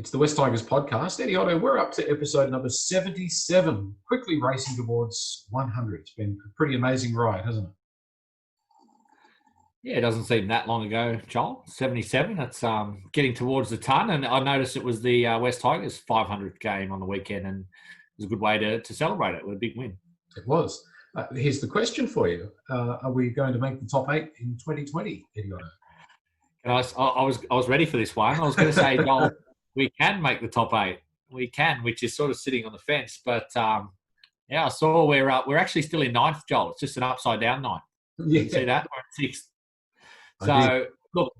It's the West Tigers podcast. Eddie Otto, we're up to episode number 77, quickly racing towards 100. It's been a pretty amazing ride, hasn't it? Yeah, it doesn't seem that long ago, Joel. 77. It's getting towards the ton. And I noticed it was the West Tigers 500th game on the weekend, and it was a good way to celebrate it with a big win. It was. Here's the question for you. Are we going to make the top 8 in 2020, Eddie Otto? And I was ready for this one. I was going to say, Joel, we can make the top 8. We can, which is sort of sitting on the fence. But, I saw we're actually still in 9th, Joel. It's just an upside-down 9th. Yeah. You see that? We're at 6th. So, look,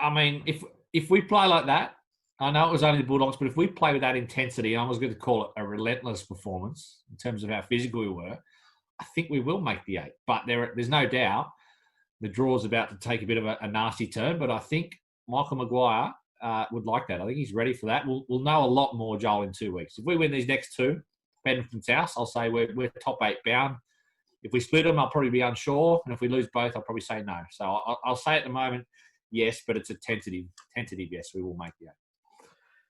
I mean, if we play like that, I know it was only the Bulldogs, but if we play with that intensity, and I was going to call it a relentless performance in terms of how physical we were, I think we will make the 8. But there's no doubt the draw's about to take a bit of a nasty turn, but I think Michael Maguire would like that. I think he's ready for that. We'll know a lot more, Joel, in 2 weeks. If we win these next 2, Benford's house, I'll say we're top 8 bound. If we split them, I'll probably be unsure. And if we lose both, I'll probably say no. So I'll say at the moment, yes, but it's a tentative yes, we will make the 8.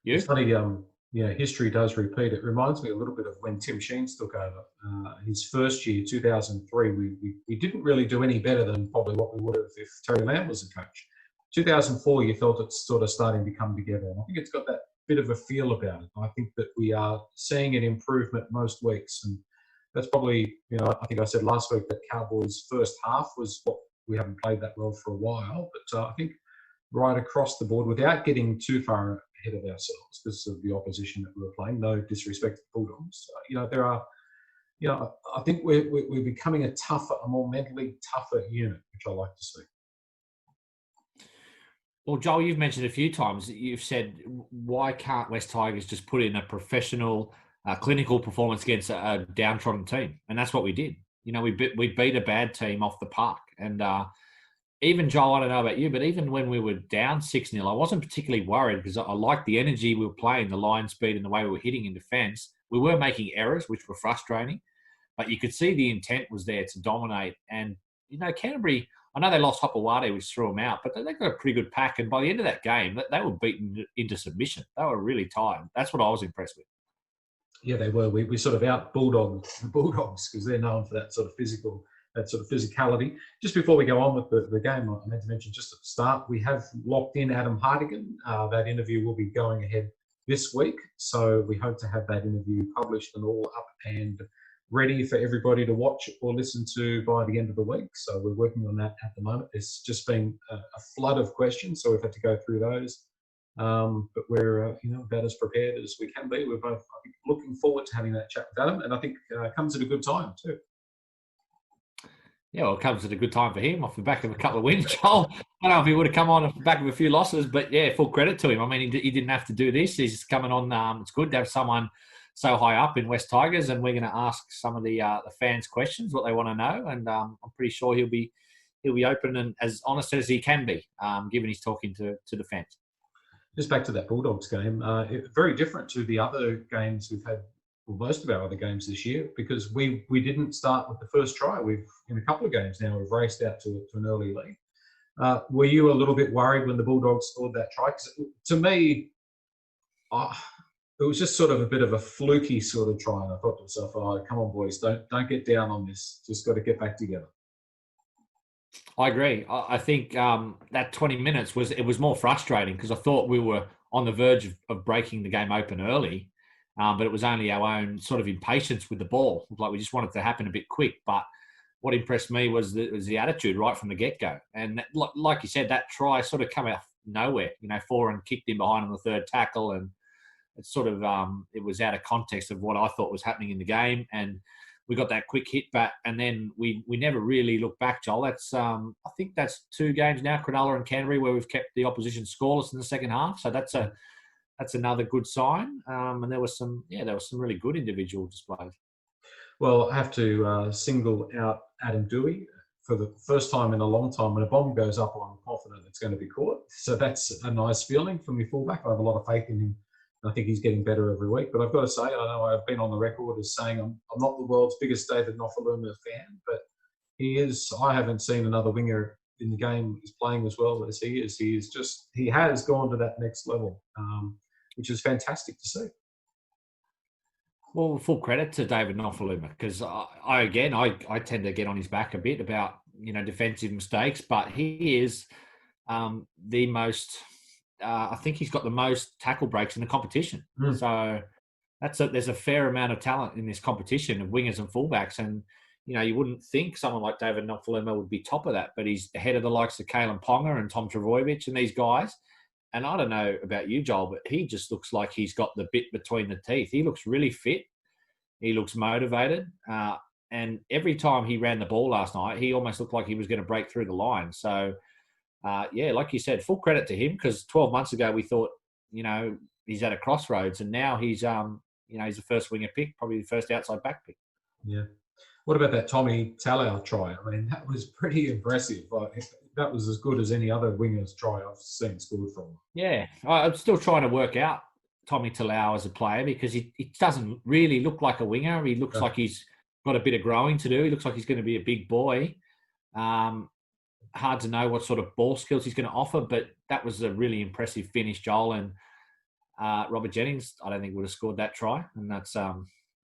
You? It's funny, history does repeat. It reminds me a little bit of when Tim Sheens took over. His first year, 2003, we didn't really do any better than probably what we would have if Terry Lamb was the coach. 2004, you felt it's sort of starting to come together. And I think it's got that bit of a feel about it. I think that we are seeing an improvement most weeks. And that's probably, I think I said last week that Cowboys' first half was what we haven't played that well for a while. But I think right across the board, without getting too far ahead of ourselves because of the opposition that we were playing, no disrespect to Bulldogs, there are, I think we're becoming a more mentally tougher unit, which I like to see. Well, Joel, you've mentioned a few times that you've said, why can't West Tigers just put in a professional, clinical performance against a downtrodden team? And that's what we did. We beat a bad team off the park. And even, Joel, I don't know about you, but even when we were down 6-0, I wasn't particularly worried because I liked the energy we were playing, the line speed and the way we were hitting in defence. We were making errors, which were frustrating, but you could see the intent was there to dominate. And, Canterbury, I know they lost Hopewade, which threw them out, but they got a pretty good pack. And by the end of that game, they were beaten into submission. They were really tired. That's what I was impressed with. Yeah, they were. We sort of out Bulldogs because they're known for that sort of physicality. Just before we go on with the game, I meant to mention just at the start, we have locked in Adam Hardigan. That interview will be going ahead this week. So we hope to have that interview published and all up and ready for everybody to watch or listen to by the end of the week. So we're working on that at the moment. There's just been a flood of questions, so we've had to go through those. But we're about as prepared as we can be. We're both, I think, looking forward to having that chat with Adam, and I think it comes at a good time too. Yeah, well, it comes at a good time for him off the back of a couple of wins, Joel. I don't know if he would have come on off the back of a few losses, but yeah, full credit to him. I mean, he didn't have to do this. He's coming on. It's good to have someone so high up in West Tigers, and we're going to ask some of the fans questions, what they want to know, and I'm pretty sure he'll be open and as honest as he can be, given he's talking to the fans. Just back to that Bulldogs game, very different to the other games we've had, well, most of our other games this year, because we didn't start with the first try. We've, in a couple of games now, we've raced out to an early lead. Were you a little bit worried when the Bulldogs scored that try? Because to me, it was just sort of a bit of a fluky sort of try, and I thought to myself, "Oh, come on, boys, don't get down on this. Just got to get back together." I agree. I think that 20 minutes was more frustrating because I thought we were on the verge of breaking the game open early, but it was only our own sort of impatience with the ball. Like we just wanted it to happen a bit quick. But what impressed me was the attitude right from the get-go. And like you said, that try sort of came out of nowhere. Foran kicked in behind on the third tackle, and it's sort of it was out of context of what I thought was happening in the game. And we got that quick hit back, and then we never really looked back, Joel. That's I think that's 2 games now, Cronulla and Canterbury, where we've kept the opposition scoreless in the second half. So that's another good sign. And there was some really good individual displays. Well, I have to single out Adam Dewey. For the first time in a long time, when a bomb goes up, I'm confident it's going to be caught. So that's a nice feeling from my fullback. I have a lot of faith in him. I think he's getting better every week. But I've got to say, I know I've been on the record as saying I'm not the world's biggest David Nofaluma fan, but he is. I haven't seen another winger in the game who's playing as well as he is. He has gone to that next level. which is fantastic to see. Well, full credit to David Nofaluma, because I tend to get on his back a bit about defensive mistakes, but he is the most. I think he's got the most tackle breaks in the competition. So there's a fair amount of talent in this competition of wingers and fullbacks, and you wouldn't think someone like David Nofaluma would be top of that, but he's ahead of the likes of Kalen Ponga and Tom Trbojevic and these guys. And I don't know about you, Joel, but he just looks like he's got the bit between the teeth. He looks really fit. He looks motivated. And every time he ran the ball last night, he almost looked like he was going to break through the line. So, like you said, full credit to him, because 12 months ago we thought, he's at a crossroads, and now he's the first winger pick, probably the first outside back pick. Yeah. What about that Tommy Talau try? I mean, that was pretty impressive. That was as good as any other winger's try I've seen scored from. Yeah, I'm still trying to work out Tommy Talau as a player, because he doesn't really look like a winger. He looks like he's got a bit of growing to do. He looks like he's going to be a big boy. Hard to know what sort of ball skills he's going to offer, but that was a really impressive finish, Joel. And Robert Jennings, I don't think would have scored that try, and that's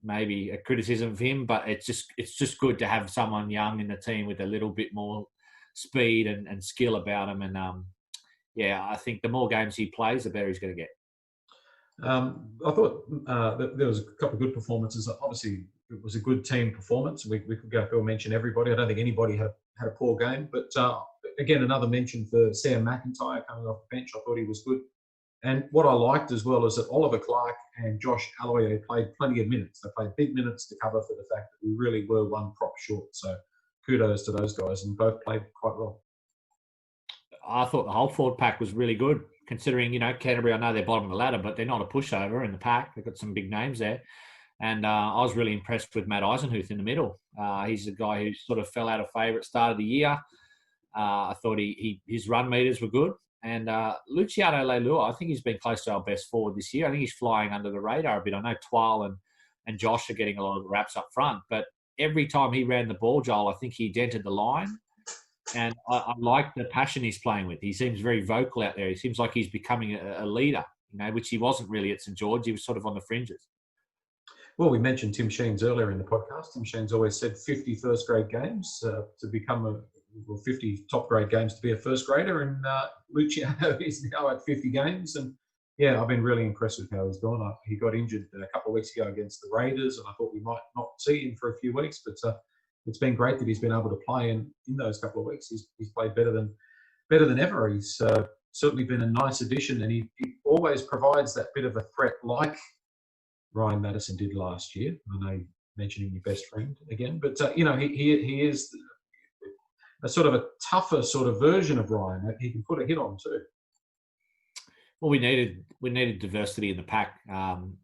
maybe a criticism of him. But it's just good to have someone young in the team with a little bit more speed and skill about him. And I think the more games he plays, the better he's going to get. I thought that there was a couple of good performances. Obviously, it was a good team performance. We could go through and mention everybody. I don't think anybody had a poor game. But again, another mention for Sam McIntyre coming off the bench. I thought he was good. And what I liked as well is that Oliver Clark and Josh Aloiai played plenty of minutes. They played big minutes to cover for the fact that we really were one prop short. So kudos to those guys, and both played quite well. I thought the whole forward pack was really good, considering, Canterbury, I know they're bottom of the ladder, but they're not a pushover in the pack. They've got some big names there. And I was really impressed with Matt Eisenhuth in the middle. He's a guy who sort of fell out of favour at the start of the year. I thought his run meters were good. And Luciano Leilua, I think he's been close to our best forward this year. I think he's flying under the radar a bit. I know Twal and Josh are getting a lot of the raps up front, but every time he ran the ball, Joel, I think he dented the line. And I like the passion he's playing with. He seems very vocal out there. He seems like he's becoming a leader, which he wasn't really at St George. He was sort of on the fringes. Well, we mentioned Tim Sheens earlier in the podcast. Tim Sheens always said 50 first-grade games to become 50 top-grade games to be a first grader. And Luciano is now at 50 games. And, yeah, I've been really impressed with how he's gone. He got injured a couple of weeks ago against the Raiders, and I thought we might not see him for a few weeks. But it's been great that he's been able to play. And in those couple of weeks, he's played better than ever. He's certainly been a nice addition, and he always provides that bit of a threat like Ryan Madison did last year. I know you're mentioning your best friend again, but he is a sort of a tougher sort of version of Ryan. He can put a hit on too. Well, we needed diversity in the pack.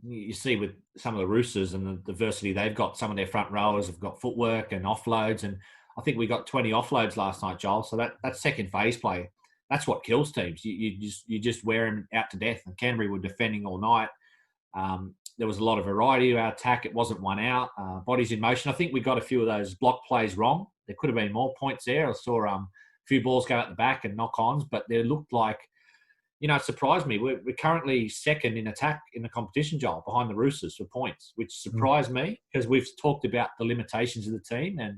You see with some of the Roosters and the diversity they've got. Some of their front rowers have got footwork and offloads, and I think we got 20 offloads last night, Joel. So that second phase play, that's what kills teams. You just wear them out to death. And Canterbury were defending all night. There was a lot of variety to our attack. It wasn't one out. Bodies in motion. I think we got a few of those block plays wrong. There could have been more points there. I saw a few balls go out the back and knock-ons, but they looked like, it surprised me. We're currently second in attack in the competition, Joel, behind the Roosters for points, which surprised me because we've talked about the limitations of the team, and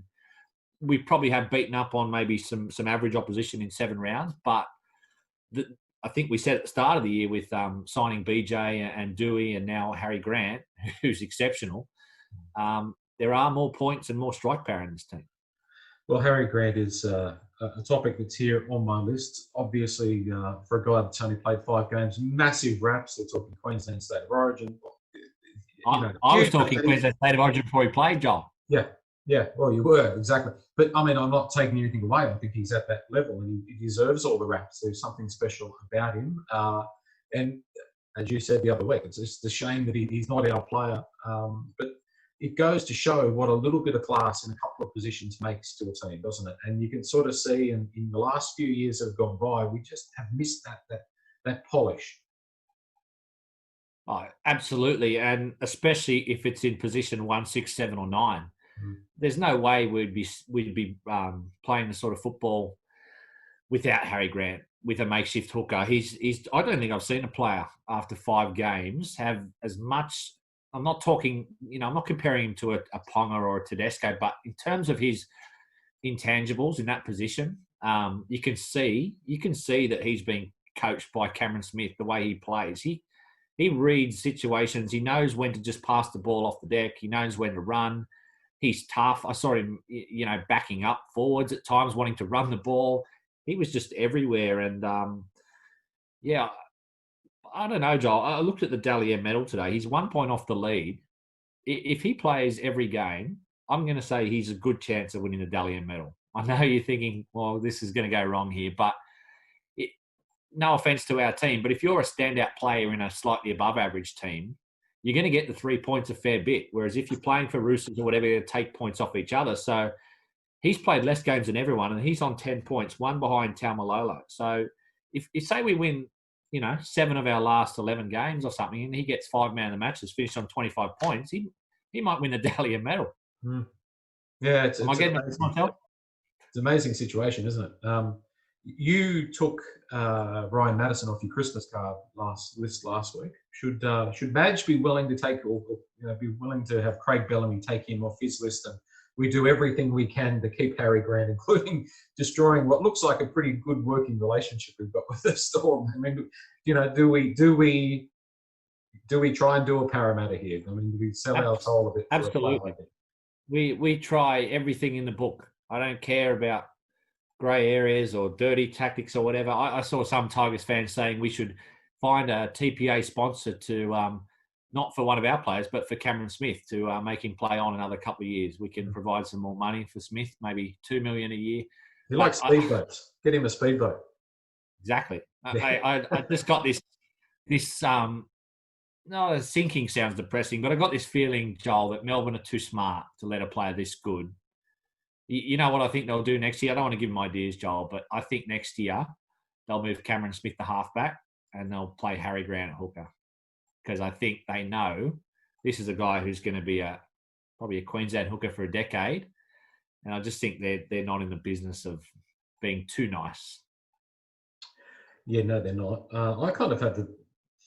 we probably have beaten up on maybe some average opposition in 7 rounds, but I think we said at the start of the year with signing BJ and Dewey and now Harry Grant, who's exceptional, there are more points and more strike power in this team. Well, Harry Grant is a topic that's here on my list. Obviously, for a guy that's only played 5 games, massive raps. They're talking Queensland State of Origin. I was talking Queensland State of Origin before he played, Joel. Yeah, well, you were, exactly. But, I mean, I'm not taking anything away. I think he's at that level and he deserves all the raps. There's something special about him. And as you said the other week, it's just a shame that he's not our player. But it goes to show what a little bit of class in a couple of positions makes to a team, doesn't it? And you can sort of see in the last few years that have gone by, we just have missed that polish. Oh, absolutely. And especially if it's in position 1, 6, 7 or 9. There's no way we'd be playing the sort of football without Harry Grant. with a makeshift hooker. He's. I don't think I've seen a player after 5 games have as much. I'm not talking, I'm not comparing him to a Ponga or a Tedesco, but in terms of his intangibles in that position, you can see that he's being coached by Cameron Smith, the way he plays. He reads situations. He knows when to just pass the ball off the deck. He knows when to run. He's tough. I saw him, backing up forwards at times, wanting to run the ball. He was just everywhere. And, I don't know, Joel. I looked at the Dally M medal today. He's 1 point off the lead. If he plays every game, I'm going to say he's a good chance of winning the Dally M medal. I know you're thinking, well, this is going to go wrong here, but no offense to our team, but if you're a standout player in a slightly above average team, you're going to get the 3 points a fair bit. Whereas if you're playing for Roosters or whatever, you take points off each other. So he's played less games than everyone, and he's on 10 points, 1 behind Taumalolo. So if say we win, 7 of our last 11 games or something, and he gets 5 man of the matches, finished on 25 points, he might win the Dally M medal. Yeah, Am I getting myself? It's an amazing situation, isn't it? You took Ryan Madison off your Christmas card last week. Should Madge be willing to take, or be willing to have Craig Bellamy take him off his list, and we do everything we can to keep Harry Grant, including destroying what looks like a pretty good working relationship we've got with the Storm? I mean, do we try and do a Parramatta here? I mean, do we sell our soul a bit? Absolutely. We try everything in the book. I don't care about grey areas or dirty tactics or whatever. I saw some Tigers fans saying we should find a TPA sponsor to, not for one of our players, but for Cameron Smith to make him play on another couple of years. We can provide some more money for Smith, maybe $2 million a year. He likes speedboats. Get him a speedboat. Exactly. I just got this. No, sinking sounds depressing, but I got this feeling, Joel, that Melbourne are too smart to let a player this good. You know what I think they'll do next year? I don't want to give them ideas, Joel, but I think next year they'll move Cameron Smith to halfback and they'll play Harry Grant at hooker, because I think they know this is a guy who's going to be probably a Queensland hooker for a decade, and I just think they're not in the business of being too nice. Yeah, no, they're not. I kind of had the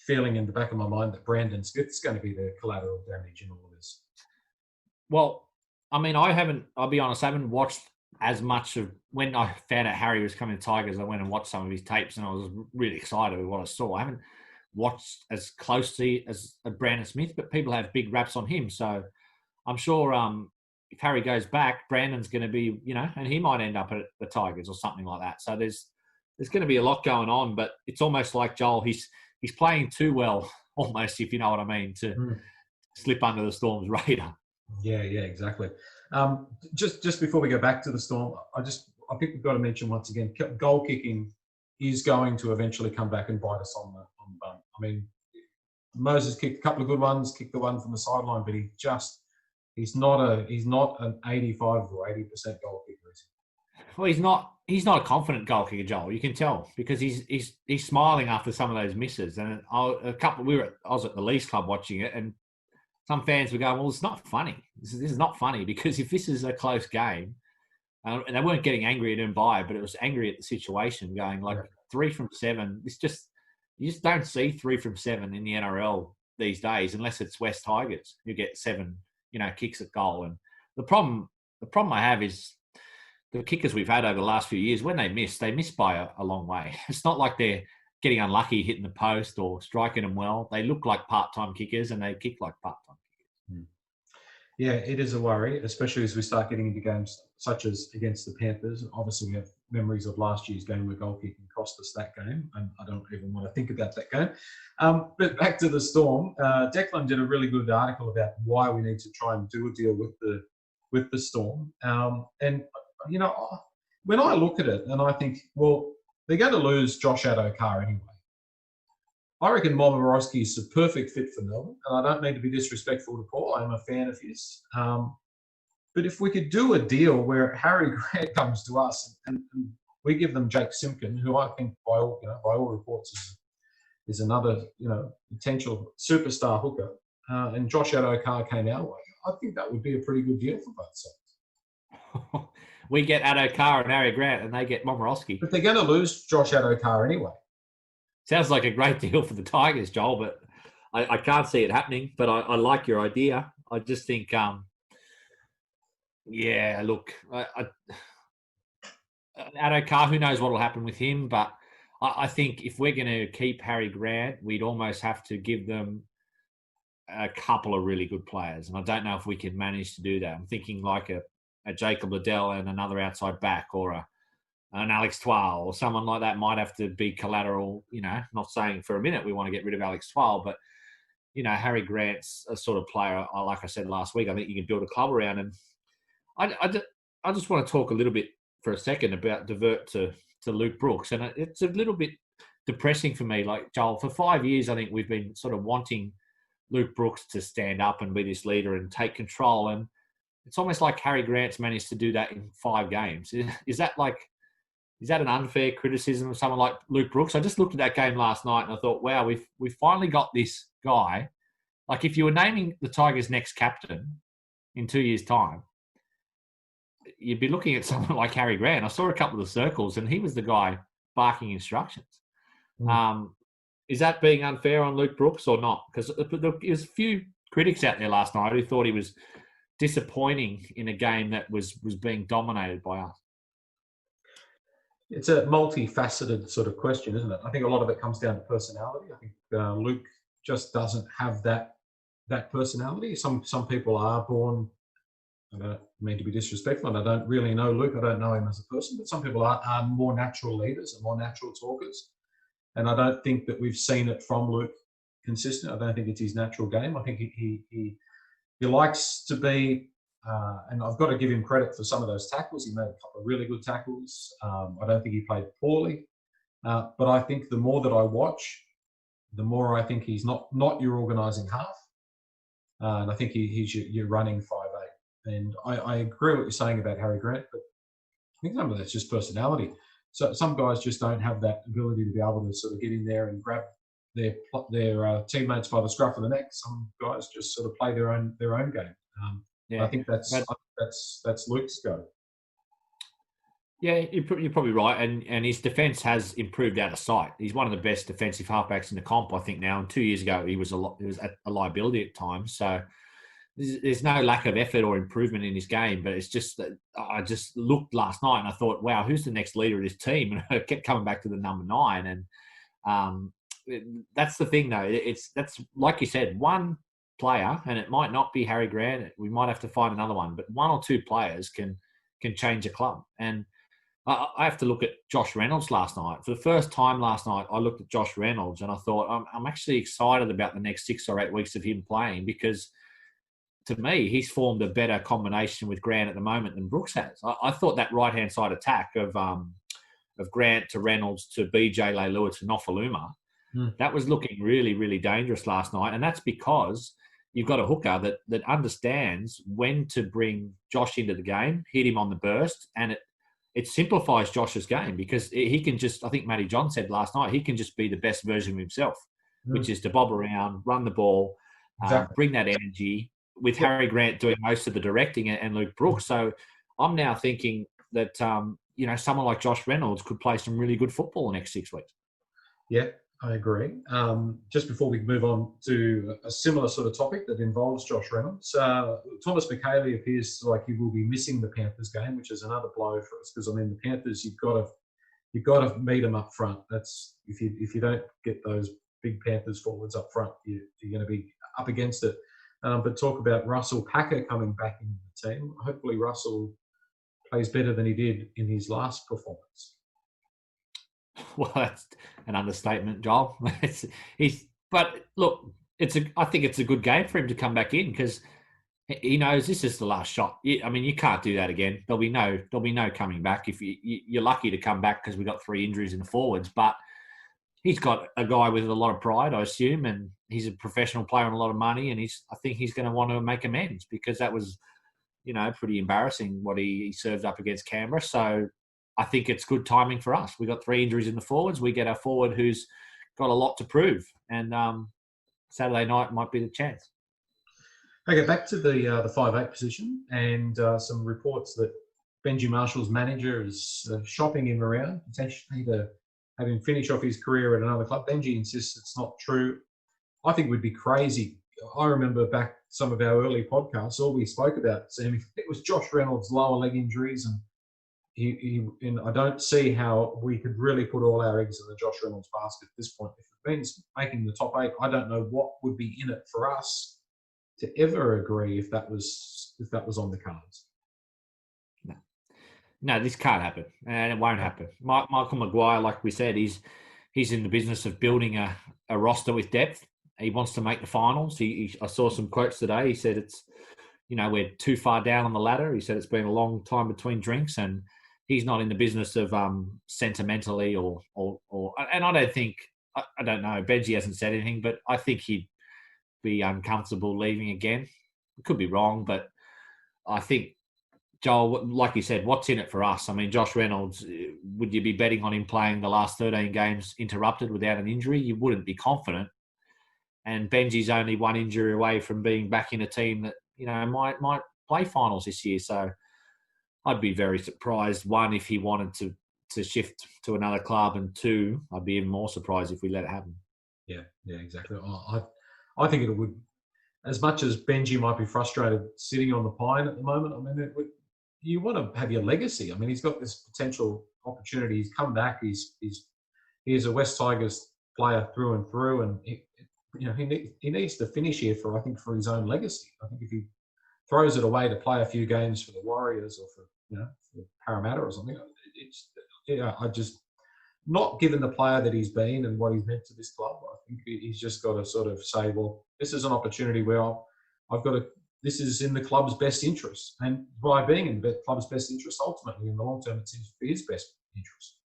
feeling in the back of my mind that Brandon Smith's going to be the collateral damage in all of this. Well, I mean, I'll be honest, I haven't watched as much of when I found out Harry was coming to Tigers. I went and watched some of his tapes and I was really excited with what I saw. I haven't watched as closely as Brandon Smith, but people have big raps on him. So I'm sure if Harry goes back, Brandon's going to be, and he might end up at the Tigers or something like that. So there's going to be a lot going on, but it's almost like, Joel, he's playing too well, almost, if you know what I mean, to slip under the Storm's radar. Yeah, exactly. Just before we go back to the Storm, I think we've got to mention once again, goal kicking is going to eventually come back and bite us on the bum. I mean, Moses kicked a couple of good ones, kicked the one from the sideline, but he's not an 85 or 80% goal kicker, is he? Well, he's not a confident goal kicker, Joel. You can tell because he's smiling after some of those misses. And I was at the Leafs Club watching it, and some fans were going, well, it's not funny. This is not funny, because if this is a close game, and they weren't getting angry at him but it was angry at the situation, going like 3 from 7. You just don't see 3 from 7 in the NRL these days, unless it's West Tigers. You get 7, kicks at goal. And the problem I have is the kickers we've had over the last few years, when they miss by a long way. It's not like they're getting unlucky hitting the post or striking them well. They look like part-time kickers and they kick like part-time kickers. Yeah, it is a worry, especially as we start getting into games such as against the Panthers. Obviously, we have memories of last year's game where goal kicking cost us that game, and I don't even want to think about that game. But back to the Storm, Declan did a really good article about why we need to try and do a deal with the Storm. And when I look at it and I think, well, they're going to lose Josh Addo-Carr anyway. I reckon Momorowski is a perfect fit for Melbourne, and I don't mean to be disrespectful to Paul. I'm a fan of his. But if we could do a deal where Harry Grant comes to us and we give them Jake Simpkin, who I think by all reports is another potential superstar hooker, and Josh Addo-Carr came our way, I think that would be a pretty good deal for both sides. We get Addo-Carr and Harry Grant, and they get Momorowski. But they're going to lose Josh Addo-Carr anyway. Sounds like a great deal for the Tigers, Joel, but I can't see it happening. But I like your idea. I just think, look, Addo-Carr, who knows what will happen with him, but I think if we're going to keep Harry Grant, we'd almost have to give them a couple of really good players. And I don't know if we can manage to do that. I'm thinking like a Jacob Liddell and another outside back, or an Alex Twal, or someone like that might have to be collateral, not saying for a minute we want to get rid of Alex Twal, but, Harry Grant's a sort of player, like I said last week, I think you can build a club around him. I just want to talk a little bit for a second about divert to Luke Brooks. And it's a little bit depressing for me. Like, Joel, for 5 years, I think we've been sort of wanting Luke Brooks to stand up and be this leader and take control. And it's almost like Harry Grant's managed to do that in 5 games. Is that an unfair criticism of someone like Luke Brooks? I just looked at that game last night and I thought, wow, we've finally got this guy. Like, if you were naming the Tigers' next captain in 2 years' time, you'd be looking at someone like Harry Grant. I saw a couple of the circles and he was the guy barking instructions. Is that being unfair on Luke Brooks or not? Because there's a few critics out there last night who thought he was disappointing in a game that was being dominated by us. It's a multifaceted sort of question, isn't it? I think a lot of it comes down to personality. I think Luke just doesn't have that personality. Some people are born, I don't mean to be disrespectful, and I don't really know Luke. I don't know him as a person, but some people are more natural leaders and more natural talkers. And I don't think that we've seen it from Luke consistent. I don't think it's his natural game. I think he likes to be, and I've got to give him credit for some of those tackles. He made a couple of really good tackles. I don't think he played poorly. But I think the more that I watch, the more I think he's not your organising half. And I think he's your running 5'8". And I agree with what you're saying about Harry Grant, but I think some of that's just personality. So some guys just don't have that ability to be able to sort of get in there and grab their teammates by the scruff of the neck. Some guys just sort of play their own game. I think that's Luke's go. Yeah, you're probably right, and his defence has improved out of sight. He's one of the best defensive halfbacks in the comp, I think, now. And 2 years ago, he was a liability at times. So there's no lack of effort or improvement in his game, but it's just that I just looked last night and I thought, wow, who's the next leader of this team? And I kept coming back to the number 9, and that's the thing, though. That's like you said, one player, and it might not be Harry Grant. We might have to find another one, but 1 or 2 players can change a club. And I have to look at Josh Reynolds last night. For the first time last night, I looked at Josh Reynolds and I thought, I'm actually excited about the next 6 or 8 weeks of him playing, because to me, he's formed a better combination with Grant at the moment than Brooks has. I thought that right-hand side attack of Grant to Reynolds to BJ Leilua to Nofaluma, that was looking really, really dangerous last night. And that's because you've got a hooker that understands when to bring Josh into the game, hit him on the burst, and it simplifies Josh's game, because he can just, I think Matty John said last night, he can just be the best version of himself, which is to bob around, run the ball, bring that energy, with Harry Grant doing most of the directing and Luke Brooks. So I'm now thinking that, someone like Josh Reynolds could play some really good football the next 6 weeks. Yeah, I agree. Just before we move on to a similar sort of topic that involves Josh Reynolds, Thomas McHaley appears like he will be missing the Panthers game, which is another blow for us, because, the Panthers, you've got to meet them up front. That's if you don't get those big Panthers forwards up front, you're going to be up against it. But talk about Russell Packer coming back into the team. Hopefully Russell plays better than he did in his last performance. Well, that's an understatement, Joel. But look, I think it's a good game for him to come back in, because he knows this is the last shot. You can't do that again. There'll be no coming back. If you're lucky to come back, because we got 3 injuries in the forwards, but he's got a guy with a lot of pride, I assume, and he's a professional player and a lot of money, and I think he's going to want to make amends, because that was, pretty embarrassing what he served up against Canberra. So I think it's good timing for us. We got 3 injuries in the forwards. We get our forward who's got a lot to prove, and Saturday night might be the chance. Okay, back to the 5'8" position, and some reports that Benji Marshall's manager is shopping him around, potentially to have him finish off his career at another club. Benji insists it's not true. I think it would be crazy. I remember back some of our early podcasts, all we spoke about, Sam, it was Josh Reynolds' lower leg injuries, and and I don't see how we could really put all our eggs in the Josh Reynolds basket at this point. If it means making the top 8, I don't know what would be in it for us to ever agree if that was on the cards. No, this can't happen, and it won't happen. Michael Maguire, like we said, he's in the business of building a roster with depth. He wants to make the finals. I saw some quotes today. He said it's, we're too far down on the ladder. He said it's been a long time between drinks, and he's not in the business of sentimentally or. And I don't think, I don't know. Benji hasn't said anything, but I think he'd be uncomfortable leaving again. Could be wrong, but I think, Joel, like you said, what's in it for us? I mean, Josh Reynolds, would you be betting on him playing the last 13 games interrupted without an injury? You wouldn't be confident. And Benji's only one injury away from being back in a team that, might play finals this year. So I'd be very surprised, one, if he wanted to shift to another club, and two, I'd be even more surprised if we let it happen. Yeah, exactly. I think it would, as much as Benji might be frustrated sitting on the pine at the moment, I mean, you want to have your legacy. I mean, he's got this potential opportunity. He's come back. He's a West Tigers player through and through, and he needs to finish here for his own legacy. I think if he throws it away to play a few games for the Warriors or for Parramatta or something, I just, not given the player that he's been and what he's meant to this club, I think he's just got to sort of say, well, this is an opportunity where this is in the club's best interest. And by being in the club's best interest, ultimately, in the long term, it's for his best interest.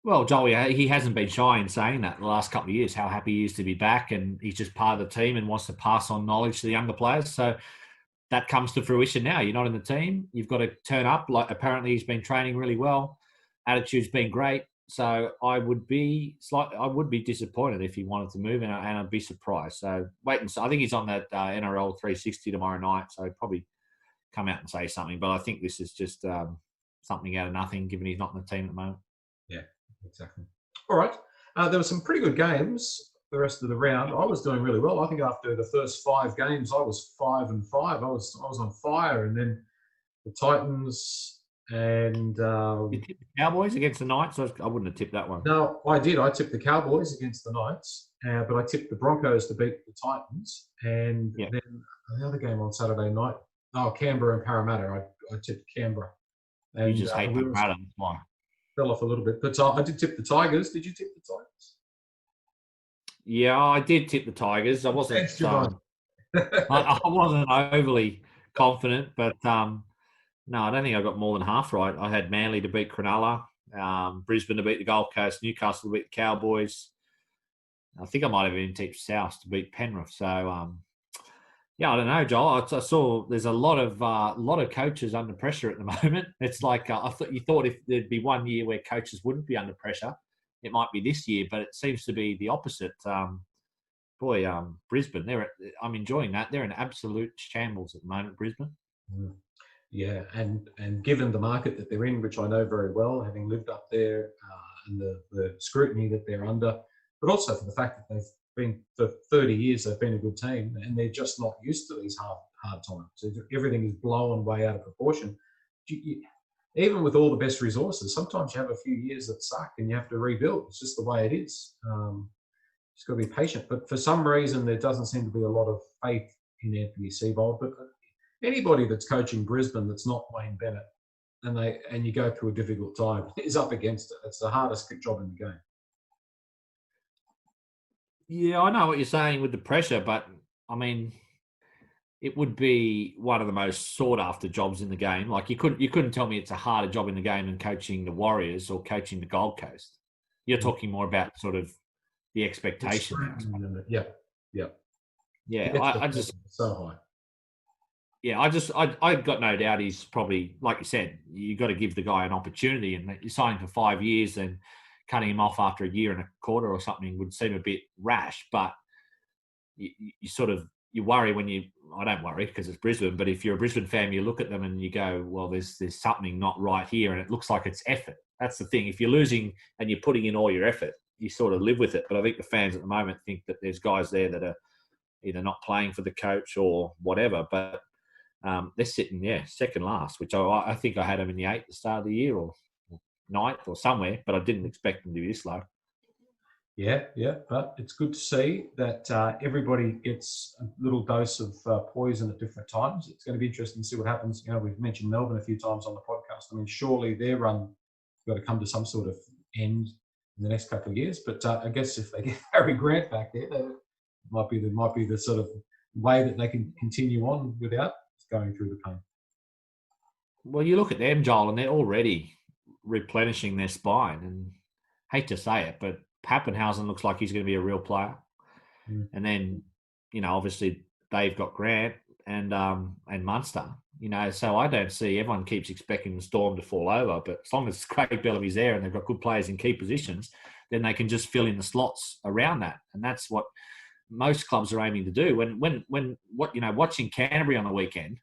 Well, Joel, he hasn't been shy in saying that the last couple of years, how happy he is to be back, and he's just part of the team and wants to pass on knowledge to the younger players. So that comes to fruition now. You're not in the team. You've got to turn up. Like, apparently he's been training really well. Attitude's been great. So I would be disappointed if he wanted to move, and I'd be surprised. So wait and see. I think he's on that NRL 360 tomorrow night, so he'll probably come out and say something. But I think this is just something out of nothing, given he's not in the team at the moment. Yeah, exactly. All right. There were some pretty good games the rest of the round. I was doing really well. I think after the first 5 games, I was 5-5. I was on fire, and then the Titans. And you tipped the Cowboys against the Knights? I wouldn't have tipped that one. No, I did. I tipped the Cowboys against the Knights, but I tipped the Broncos to beat the Titans. And then the other game on Saturday night, Canberra and Parramatta. I tipped Canberra. And you just hate Parramatta. Why? Fell off a little bit, but I did tip the Tigers. Did you tip the Tigers? Yeah, I did tip the Tigers. I wasn't. I wasn't overly confident, but. No, I don't think I got more than half right. I had Manly to beat Cronulla, Brisbane to beat the Gold Coast, Newcastle to beat the Cowboys. I think I might have even tipped South to beat Penrith. So, I don't know, Joel. I saw there's a lot of coaches under pressure at the moment. It's like you thought if there'd be one year where coaches wouldn't be under pressure, it might be this year, but it seems to be the opposite. Brisbane. I'm enjoying that. They're in absolute shambles at the moment, Brisbane. Mm. Yeah, and given the market that they're in, which I know very well, having lived up there, and the scrutiny that they're under, but also for the fact that they've been, for 30 years, they've been a good team, and they're just not used to these hard times. Everything is blown way out of proportion. Even with all the best resources, sometimes you have a few years that suck and you have to rebuild. It's just the way it is. Just got to be patient. But for some reason, there doesn't seem to be a lot of faith in Anthony Seibold. But anybody that's coaching Brisbane that's not Wayne Bennett, and you go through a difficult time, is up against it. It's the hardest job in the game. Yeah, I know what you're saying with the pressure, but I mean, it would be one of the most sought after jobs in the game. Like you couldn't tell me it's a harder job in the game than coaching the Warriors or coaching the Gold Coast. You're talking more about sort of the expectation. Yeah. I just so high. Yeah, I got no doubt he's probably, like you said, you got to give the guy an opportunity, and you're signing for 5 years and cutting him off after a year and a quarter or something would seem a bit rash, but you you worry when I don't worry because it's Brisbane, but if you're a Brisbane fan, you look at them and you go, well, there's something not right here, and it looks like it's effort. That's the thing. If you're losing and you're putting in all your effort, you sort of live with it. But I think the fans at the moment think that there's guys there that are either not playing for the coach or whatever. But they're sitting, second last, which I think I had them in the 8th at the start of the year or 9th or somewhere, but I didn't expect them to be this low. Yeah, but it's good to see that everybody gets a little dose of poison at different times. It's going to be interesting to see what happens. We've mentioned Melbourne a few times on the podcast. I mean, surely their run got to come to some sort of end in the next couple of years. But I guess if they get Harry Grant back there, that might be the sort of way that they can continue on without going through the pain. Well, you look at them, Joel, and they're already replenishing their spine. And hate to say it, but Pappenhausen looks like he's going to be a real player. Mm. And then, obviously they've got Grant and Munster, so I don't see, everyone keeps expecting the Storm to fall over, but as long as Craig Bellamy's there and they've got good players in key positions, then they can just fill in the slots around that. And that's what most clubs are aiming to do. Watching Canterbury on the weekend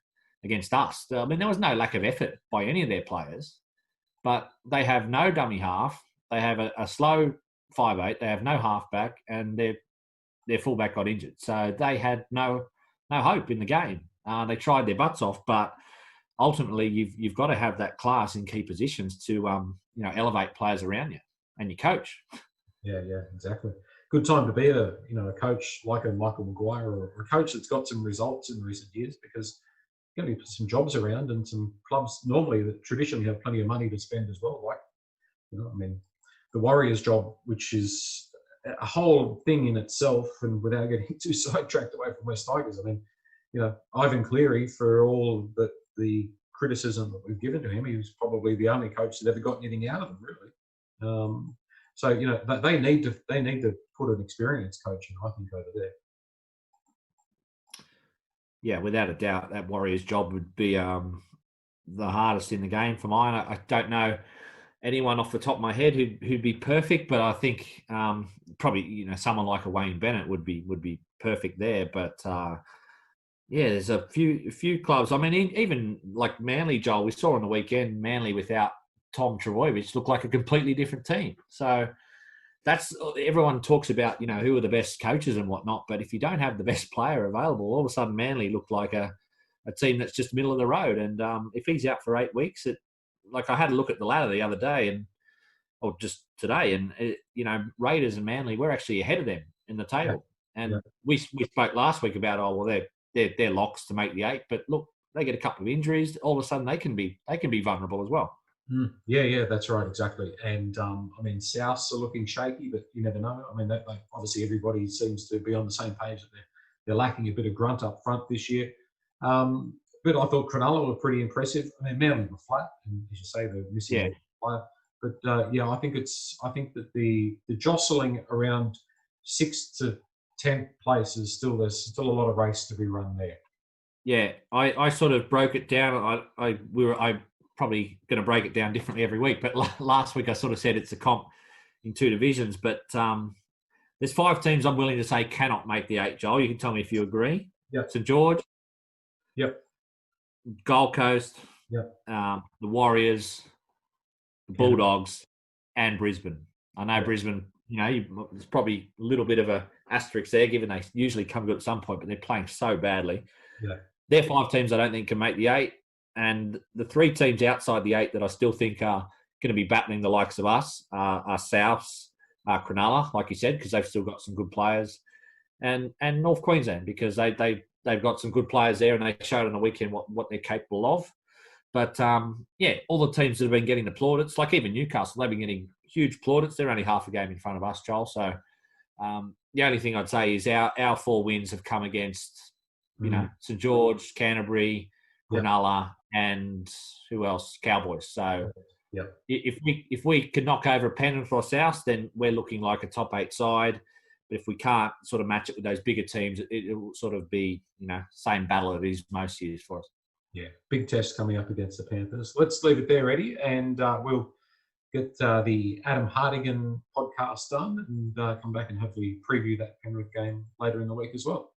against us, I mean, there was no lack of effort by any of their players, but they have no dummy half. They have a slow 5'8", they have no halfback, and their fullback got injured. So they had no hope in the game. They tried their butts off, but ultimately you've got to have that class in key positions to elevate players around you and your coach. Yeah, exactly. Good time to be a coach like a Michael Maguire or a coach that's got some results in recent years, because there's going to be some jobs around and some clubs normally that traditionally have plenty of money to spend as well. The Warriors job, which is a whole thing in itself, and without getting too sidetracked away from West Tigers, Ivan Cleary, for all the criticism that we've given to him, he was probably the only coach that ever got anything out of them, really. They need to put an experienced coach in, I think, over there. Yeah, without a doubt, that Warriors job would be the hardest in the game for mine. I don't know anyone off the top of my head who'd be perfect, but I think probably someone like a Wayne Bennett would be perfect there. But there's a few clubs. I mean, even like Manly, Joel, we saw on the weekend Manly without Tom Trbojevic looked like a completely different team. So that's, everyone talks about who are the best coaches and whatnot, but if you don't have the best player available, all of a sudden Manly looked like a team that's just middle of the road. And if he's out for 8 weeks, I had a look at the ladder the other day, or just today, and Raiders and Manly, we're actually ahead of them in the table. Yeah. And we spoke last week about, they're locks to make the 8, but look, they get a couple of injuries, all of a sudden they can be vulnerable as well. Yeah, that's right, exactly. And Souths are looking shaky, but you never know. Obviously everybody seems to be on the same page that they're lacking a bit of grunt up front this year. But I thought Cronulla were pretty impressive. Manly were flat, and as you say, they're missing a player. But I think that the jostling around 6th to 10th place is there's still a lot of race to be run there. Yeah, I sort of broke it down. I probably going to break it down differently every week, but last week I sort of said it's a comp in 2 divisions. But there's 5 teams I'm willing to say cannot make the 8. Joel, you can tell me if you agree. Yep. St George. Yep. Gold Coast. Yep. The Warriors, the Bulldogs, and Brisbane. I know Brisbane, there's probably a little bit of a asterisk there, given they usually come good at some point, but they're playing so badly. Yeah. They're 5 teams I don't think can make the 8. And the 3 teams outside the 8 that I still think are going to be battling the likes of us are Souths, Cronulla, like you said, because they've still got some good players, and North Queensland, because they've got some good players there, and they showed on the weekend what they're capable of. But all the teams that have been getting the plaudits, like even Newcastle, they've been getting huge plaudits. They're only half a game in front of us, Joel. So the only thing I'd say is our 4 wins have come against, St George, Canterbury, Cronulla, and who else? Cowboys. So if we can knock over a Penrith or South, then we're looking like a top 8 side. But if we can't sort of match it with those bigger teams, it will sort of be, same battle it is most years for us. Yeah, big test coming up against the Panthers. Let's leave it there, Eddie, and we'll get the Adam Hartigan podcast done and come back and hopefully preview that Penrith game later in the week as well.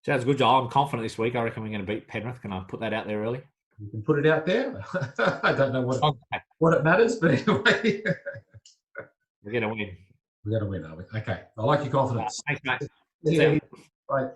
Sounds good, Joel. I'm confident this week. I reckon we're going to beat Penrith. Can I put that out there early? You can put it out there. I don't know Okay. what it matters, but anyway. We're going to win. We're going to win, are we? Okay. I like your confidence. Thanks, mate. Yeah. Bye.